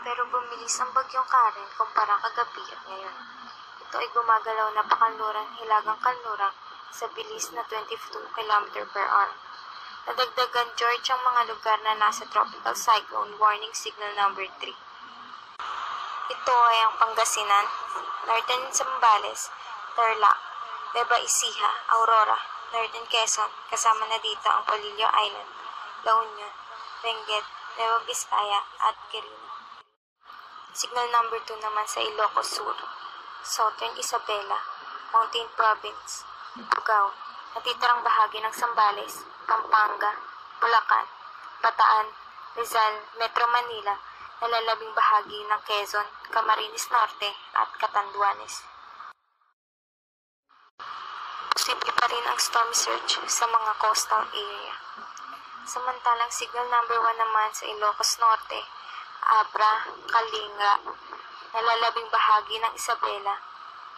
pero bumilis ang bagyong Karen kumpara kagabi at ngayon. Ito ay gumagalaw na pakanluran hilagang kanluran sa bilis na 22 km/h. Nadagdagan George ang mga lugar na nasa tropical cyclone warning signal number 3. Ito ay ang Pangasinan, Northern Zambales, Tarlac, Nueva Ecija, Aurora, Northern Quezon, kasama na dito ang Polillo Island, La Union, Benguet, Nueva Vizcaya at Quirino. Signal number 2 naman sa Ilocos Sur, Southern Isabela, Mountain Province, Bugao, natitirang bahagi ng Zambales, Pampanga, Bulacan, Bataan, Rizal, Metro Manila, nalalabing bahagi ng Quezon, Camarines Norte at Catanduanes. Posible pa rin ang storm surge sa mga coastal area. Samantalang signal number 1 naman sa Ilocos Norte, Abra, Kalinga, nalalabing bahagi ng Isabela,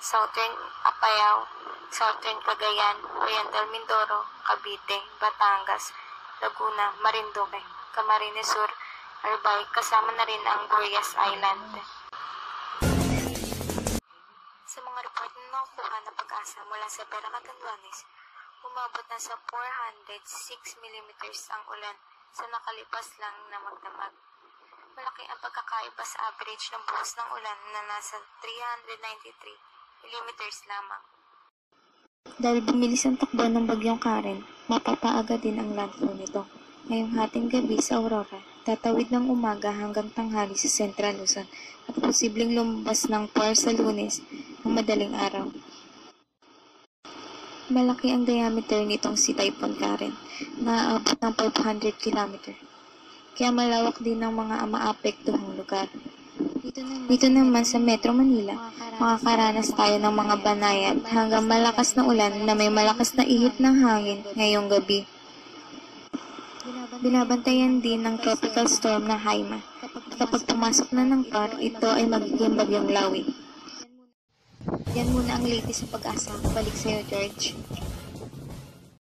Southern Apayao, Southern Cagayan, Oriental Mindoro, Cavite, Batangas, Laguna, Marinduque, Camarines Sur, Albay, kasama na rin ang Burias Island. Sa mga report na nakukuha ng Pag-asa mula sa Pera Catanduanes, umabot na sa 406 mm ang ulan sa nakalipas lang na magdamag. Malaki ang pagkakaiba sa average ng buhos ng ulan na nasa 393 mm lamang. Dahil bumilis ang takbo ng bagyong Karen, mapapaaga din ang landfall nito. Ngayong hating gabi sa Aurora, tatawid ng umaga hanggang tanghali sa Central Luzon at posibleng lumabas ng PAR sa Lunes ng madaling araw. Malaki ang diameter nitong si Typhoon Karen, na aabot ng 500 km. Kaya malawak din ang mga maapektuhang lugar. Dito naman sa Metro Manila, makakaranas tayo ng mga banayad hanggang malakas na ulan na may malakas na ihip ng hangin ngayong gabi. Binabantayan din ng tropical storm na Haima. Kapag pumasok na ng PAR, ito ay magiging bagyong Lawi. Yan muna ang latest sa Pag-asa. Balik sa'yo, George.